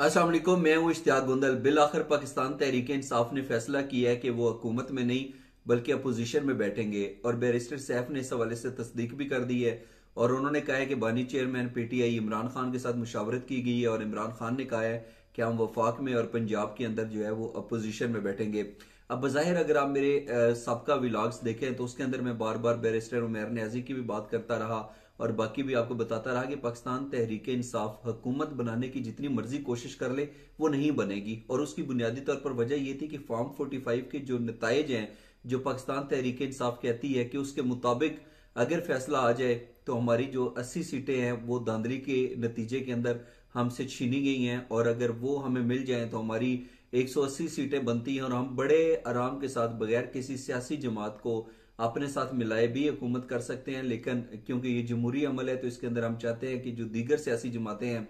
अस्सलाम वालेकुम, मैं हूं इश्तियाक गुंदल। बिल आखिर पाकिस्तान तहरीक इंसाफ ने फैसला किया है कि वो हुकूमत में नहीं बल्कि अपोजिशन में बैठेंगे और बैरिस्टर सैफ ने इस हवाले से तस्दीक भी कर दी है। और उन्होंने कहा है कि बानी चेयरमैन पीटीआई इमरान खान के साथ मुशावरत की गई है और इमरान खान ने कहा है कि हम वफाक में और पंजाब के अंदर जो है वो अपोजिशन में बैठेंगे। अब बज़ाहिर अगर आप मेरे सबका व्लॉग्स देखें तो उसके अंदर मैं बार बार बैरिस्टर उमैर न्याजी की भी बात करता रहा और बाकी भी आपको बताता रहा कि पाकिस्तान तहरीक इंसाफ हुकूमत बनाने की जितनी मर्जी कोशिश कर ले वो नहीं बनेगी। और उसकी बुनियादी तौर पर वजह यह थी कि फॉर्म 45 के जो नतज हैं, जो पाकिस्तान तहरीक इंसाफ कहती है कि उसके मुताबिक अगर फैसला आ जाए तो हमारी जो 80 सीटें हैं वो धांधली के नतीजे के अंदर हमसे छीनी गई हैं और अगर वो हमें मिल जाए तो हमारी 180 सीटें बनती हैं और हम बड़े आराम के साथ बगैर किसी सियासी जमात को अपने साथ मिलाए भी हुकूमत कर सकते हैं। लेकिन क्योंकि ये जमहूरी अमल है तो इसके अंदर हम चाहते हैं कि जो दीगर सियासी जमातें हैं,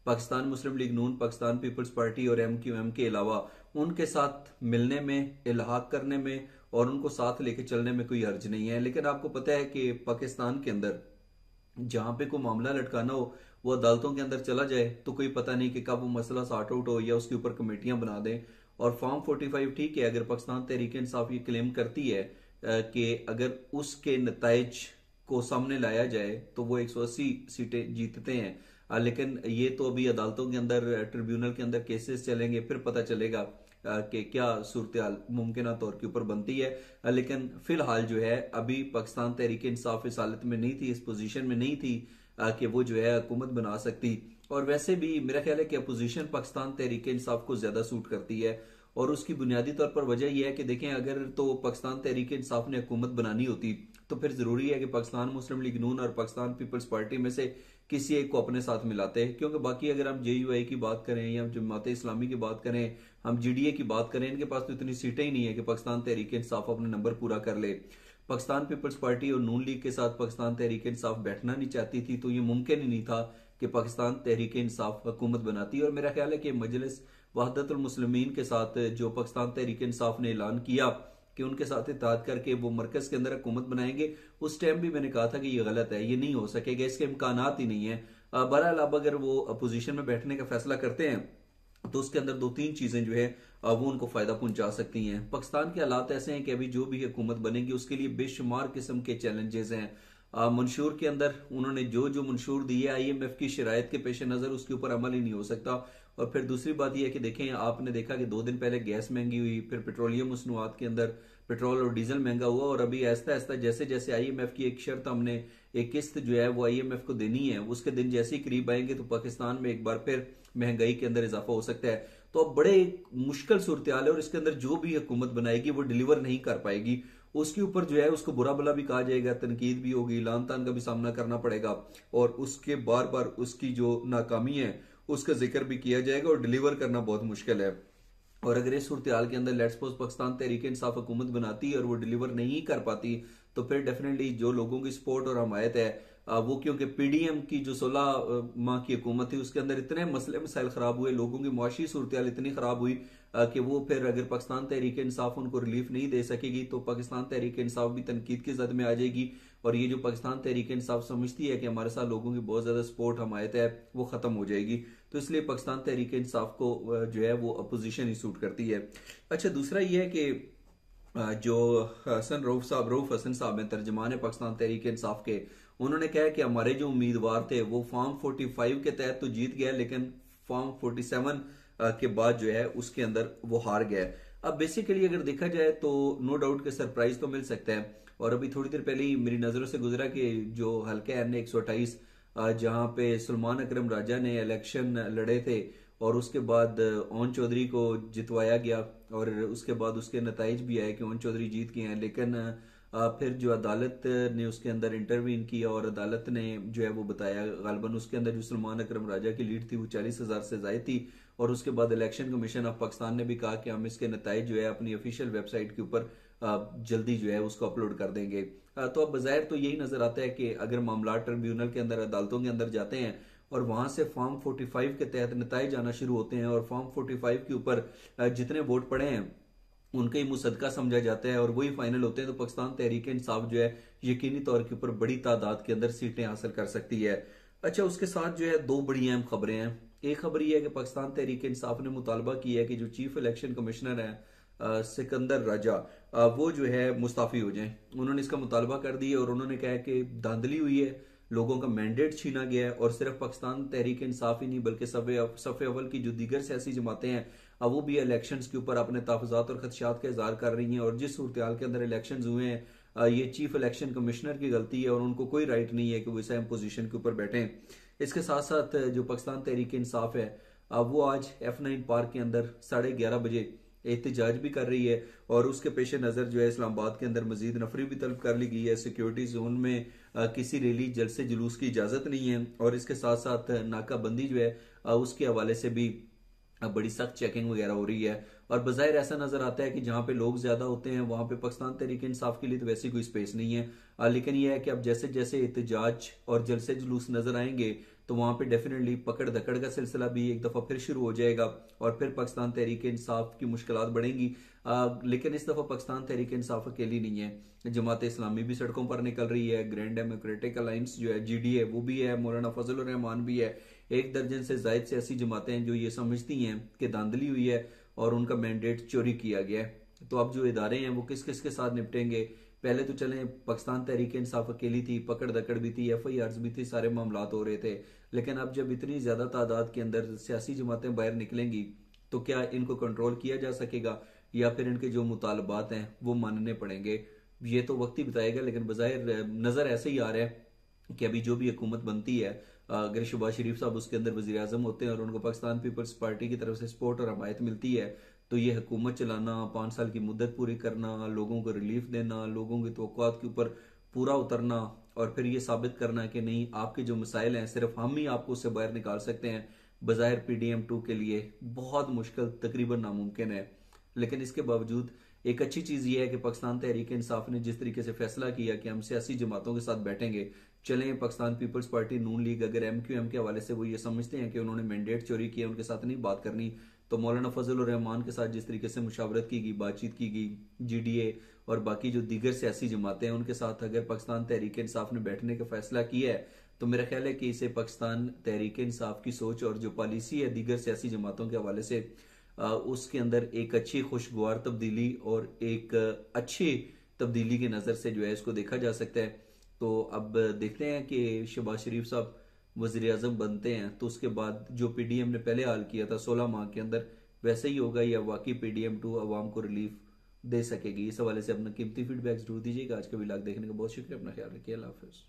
पाकिस्तान मुस्लिम लीग नून, पाकिस्तान पीपल्स पार्टी और MQM के अलावा, उनके साथ मिलने में, इल्हाक करने में और उनको साथ लेके चलने में कोई हर्ज नहीं है। लेकिन आपको पता है कि पाकिस्तान के अंदर जहां पे कोई मामला लटकाना हो वो अदालतों के अंदर चला जाए तो कोई पता नहीं कि कब वो मसला सॉर्ट आउट हो या उसके ऊपर कमेटियां बना दें। और फॉर्म 45 ठीक है, अगर पाकिस्तान तहरीक इंसाफ ये क्लेम करती है कि अगर उसके नतज को सामने लाया जाए तो वो 180 सीटें जीतते हैं। लेकिन ये तो अभी अदालतों के अंदर, ट्रिब्यूनल के अंदर केसेस चलेंगे, फिर पता चलेगा कि क्या सूरत हाल मुमकिन तौर के ऊपर बनती है। लेकिन फिलहाल जो है अभी पाकिस्तान तहरीक इंसाफ इस हालत में नहीं थी, इस पोजीशन में नहीं थी कि वो जो है हुकूमत बना सकती। और वैसे भी मेरा ख्याल है कि अपोजिशन पाकिस्तान तहरीक इंसाफ को ज्यादा सूट करती है और उसकी बुनियादी तौर पर वजह यह है कि देखें, अगर तो पाकिस्तान तहरीक इंसाफ ने हुकूमत बनानी होती तो फिर जरूरी है कि पाकिस्तान मुस्लिम लीग नून और पाकिस्तान पीपल्स पार्टी में से किसी एक को अपने साथ मिलाते हैं। क्योंकि बाकी अगर हम JUI की बात करें या जमात इस्लामी की बात करें, हम GDA की बात करें, इनके पास तो इतनी सीटें ही नहीं है कि पाकिस्तान तहरीक इंसाफ अपने नंबर पूरा कर ले। पाकिस्तान पीपल्स पार्टी और नून लीग के साथ पाकिस्तान तहरीक इंसाफ बैठना नहीं चाहती थी तो ये मुमकिन ही नहीं था कि पाकिस्तान तहरीक इंसाफ हुकूमत बनाती। और मेरा ख्याल है कि मजलिस वहदतुल मुस्लिमीन के साथ जो पाकिस्तान तहरीक इंसाफ ने ऐलान किया कि उनके साथ इत्तेहाद करके वो मरकज के अंदर हुकूमत बनाएंगे, उस टाइम भी मैंने कहा था कि ये गलत है, ये नहीं हो सकेगा, इसके इम्कानात ही नहीं है। बहरहाल अब अगर वो अपोजिशन में बैठने का फैसला करते हैं तो उसके अंदर दो तीन चीजें जो है वो उनको फायदा पहुंचा सकती हैं। पाकिस्तान के हालात ऐसे हैं कि अभी जो भी हुकूमत बनेगी उसके लिए बेशुमार किस्म के चैलेंजेस हैं। मंशूर के अंदर उन्होंने जो जो मंशूर दिए IMF की शराइत के पेश नजर उसके ऊपर अमल ही नहीं हो सकता। और फिर दूसरी बात यह है कि देखें, आपने देखा कि 2 दिन पहले गैस महंगी हुई, फिर पेट्रोलियम मसनूआत के अंदर पेट्रोल और डीजल महंगा हुआ और अभी ऐसा ऐसा जैसे जैसे IMF की एक शर्त, हमने एक किस्त जो है वो IMF को देनी है, उसके दिन जैसे ही करीब आएंगे तो पाकिस्तान में एक बार फिर महंगाई के अंदर इजाफा हो सकता है। तो अब बड़े मुश्किल सूरत हाल है और इसके अंदर जो भी हुकूमत बनाएगी वो डिलीवर नहीं कर पाएगी। उसके ऊपर जो है उसको बुरा भला भी कहा जाएगा, तनकीद भी होगी, लान तान का भी सामना करना पड़ेगा और उसके बार बार उसकी जो नाकामी है उसका जिक्र भी किया जाएगा और डिलीवर करना बहुत मुश्किल है। और अगर इस सूरत हाल के अंदर लेट्स सपोज पाकिस्तान तहरीक इंसाफ हुकूमत बनाती है और वो डिलीवर नहीं कर पाती तो फिर डेफिनेटली जो लोगों की सपोर्ट और हमायत है वो, क्योंकि PDM की जो 16 माह की हुकूमत थी उसके अंदर इतने मसले मसाइल खराब हुए, लोगों की मुआशी सूरत हाल इतनी खराब हुई कि वो फिर अगर पाकिस्तान तहरीक इंसाफ उनको रिलीफ नहीं दे सकेगी तो पाकिस्तान तहरीक इंसाफ भी तनकीद की जद में आ जाएगी। और ये जो पाकिस्तान तहरीक इंसाफ समझती है कि हमारे साथ लोगों की बहुत ज्यादा सपोर्ट हमायत है वो खत्म हो जाएगी। तो इसलिए पाकिस्तान तहरीक इंसाफ को जो है वो अपोजिशन ही सूट करती है। अच्छा, दूसरा ये है कि जो रऊफ हसन साहब हैं, तर्जमान है पाकिस्तान तहरीक इंसाफ के, उन्होंने कहा कि हमारे जो उम्मीदवार थे वो फॉर्म 45 के तहत तो जीत गया लेकिन फॉर्म 47 के बाद जो है उसके अंदर वो हार गया। अब बेसिकली अगर देखा जाए तो नो डाउट के सरप्राइज तो मिल सकता है। और अभी थोड़ी देर पहले ही मेरी नजरों से गुजरा कि जो हल्का NA 128 जहां पे सलमान अकरम राजा ने इलेक्शन लड़े थे और उसके बाद ओन चौधरी को जितवाया गया और उसके बाद उसके नताइज भी आए कि ओन चौधरी जीत गए हैं। लेकिन फिर जो अदालत ने उसके अंदर इंटरवीन किया और अदालत ने जो है वो बताया, गालबन उसके अंदर जो सलमान अकरम राजा की लीड थी वो 40,000 से ज्यादा थी। और उसके बाद इलेक्शन कमीशन ऑफ पाकिस्तान ने भी कहा कि हम इसके नताइज जो है अपनी ऑफिशियल वेबसाइट के ऊपर जल्दी जो है उसको अपलोड कर देंगे। तो अब बज़ाहिर तो यही नजर आता है कि अगर मामला ट्रिब्यूनल के अंदर, अदालतों के अंदर जाते हैं और वहां से फॉर्म 45 के तहत नताइज आना शुरू होते हैं और फॉर्म 45 के ऊपर जितने वोट पड़े हैं उनका ही मुसद्दका समझा जाता है और वही फाइनल होते हैं तो पाकिस्तान तहरीक इंसाफ जो है यकीनी तौर के ऊपर बड़ी तादाद के अंदर सीटें हासिल कर सकती है। अच्छा, उसके साथ जो है दो बड़ी अहम खबरें हैं। एक खबर यह है कि पाकिस्तान तहरीक इंसाफ ने मुतालबा किया है कि जो चीफ इलेक्शन कमिश्नर है सिकंदर राजा, वो जो है मुस्ताफी हो जाएं। उन्होंने इसका मुतालबा कर दिया और उन्होंने कहा कि धांधली हुई है, लोगों का मैंडेट छीना गया है और सिर्फ पाकिस्तान तहरीक इंसाफ ही नहीं बल्कि सफ़े अव्वल की जो दीगर सियासी जमातें हैं वो भी इलेक्शंस के ऊपर अपने तहफ़्फ़ुज़ात और खदशात का इजहार कर रही हैं। और जिस सूरत हाल के अंदर इलेक्शन हुए हैं, ये चीफ इलेक्शन कमिश्नर की गलती है और उनको कोई राइट नहीं है कि वो इस अहम पोजीशन के ऊपर बैठें। इसके साथ साथ जो पाकिस्तान तहरीक इंसाफ है वो आज F9 पार्क के अंदर 11:30 बजे एहतजाज भी कर रही है और उसके पेश नज़र जो है इस्लामाबाद के अंदर मजीद नफरी भी तलब कर ली गई है। सिक्योरिटी जोन में किसी रैली जलसे जुलूस की इजाज़त नहीं है और इसके साथ साथ नाकाबंदी जो है उसके हवाले से भी बड़ी सख्त चेकिंग वगैरह हो रही है। और बज़ाहिर ऐसा नजर आता है कि जहां पे लोग ज्यादा होते हैं वहां पे पाकिस्तान तहरीक इंसाफ के लिए तो वैसी कोई स्पेस नहीं है। लेकिन यह है कि अब जैसे जैसे एहतजाज और जलसे जुलूस नजर आएंगे तो वहां पे डेफिनेटली पकड़ धकड़ का सिलसिला भी एक दफा फिर शुरू हो जाएगा और फिर पाकिस्तान तहरीक इंसाफ की मुश्किलात बढ़ेंगी। लेकिन इस दफा पाकिस्तान तहरीक इंसाफ अकेली नहीं है, जमात इस्लामी भी सड़कों पर निकल रही है, ग्रैंड डेमोक्रेटिक अलायंस जो है GDA वो भी है, मौलाना फजल रहमान भी है। एक दर्जन से जायद सियासी जमातें हैं जो ये समझती हैं कि धांधली हुई है और उनका मैंडेट चोरी किया गया है। तो अब जो इदारे हैं वो किस किस के साथ निपटेंगे? पहले तो चलें पाकिस्तान तहरीक इंसाफ अकेली थी, पकड़ दकड़ भी थी, FIRs भी थी, सारे मामलात हो रहे थे। लेकिन अब जब इतनी ज्यादा तादाद के अंदर सियासी जमातें बाहर निकलेंगी तो क्या इनको कंट्रोल किया जा सकेगा या फिर इनके जो मुतालबात हैं वो मानने पड़ेंगे? ये तो वक्त ही बताएगा। लेकिन बज़ाहिर नजर ऐसे ही आ रहा है कि अभी जो भी हुकूमत बनती है, अगर शहबाज शरीफ साहब उसके अंदर वजीर आजम होते हैं और उनको पाकिस्तान पीपल्स पार्टी की तरफ से सपोर्ट और हमायत मिलती है तो ये हुकूमत चलाना, 5 साल की मुद्दत पूरी करना, लोगों को रिलीफ देना, लोगों की तवक्कुआत के ऊपर पूरा उतरना और फिर ये साबित करना कि नहीं आपके जो मसाइल हैं सिर्फ हम ही आपको उससे बाहर निकाल सकते हैं, बज़ाहिर PDM2 के लिए बहुत मुश्किल, तकरीबन नामुमकिन है। लेकिन इसके बावजूद एक अच्छी चीज ये है कि पाकिस्तान तहरीक इंसाफ ने जिस तरीके से फैसला किया कि हम सियासी जमातों के साथ बैठेंगे, चलें पाकिस्तान पीपल्स पार्टी नून लीग अगर MQM के हवाले से वो ये समझते हैं कि उन्होंने मैंडेट चोरी किया, उनके साथ नहीं बात करनी, तो मौलाना फजल रहमान के साथ जिस तरीके से मुशावरत की गई, बातचीत की गई, GDA और बाकी जो दीगर सियासी जमातें हैं उनके साथ अगर पाकिस्तान तहरीक इंसाफ ने बैठने का फैसला किया है तो मेरा ख्याल है कि इसे पाकिस्तान तहरीक इंसाफ की सोच और जो पॉलिसी है दीगर सियासी जमातों के हवाले से उसके अंदर एक अच्छी खुशगवार तब्दीली और एक अच्छी तब्दीली की नज़र से जो है इसको देखा जा सकता है। तो अब देखते हैं कि शहबाज शरीफ साहब वजीर आजम बनते हैं तो उसके बाद जो PDM ने पहले हाल किया था 16 माह के अंदर वैसे ही होगा या वाकई PDM2 अवाम को रिलीफ दे सकेगी? इस हवाले से अपना कीमती फीडबैक जरूर दीजिएगा। आज का व्लॉग देखने का बहुत शुक्रिया, अपना ख्याल रखिए, अल्लाह हाफिज।